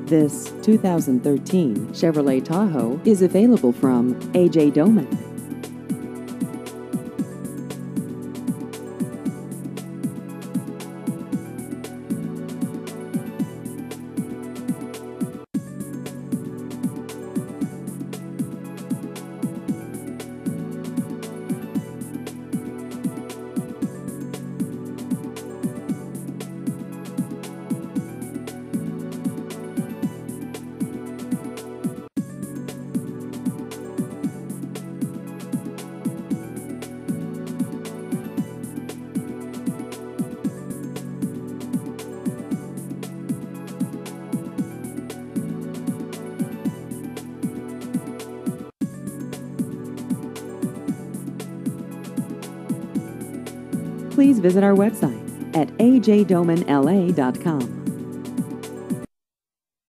This 2013 Chevrolet Tahoe is available from A.J. Doman. Please visit our website at ajdomanla.com.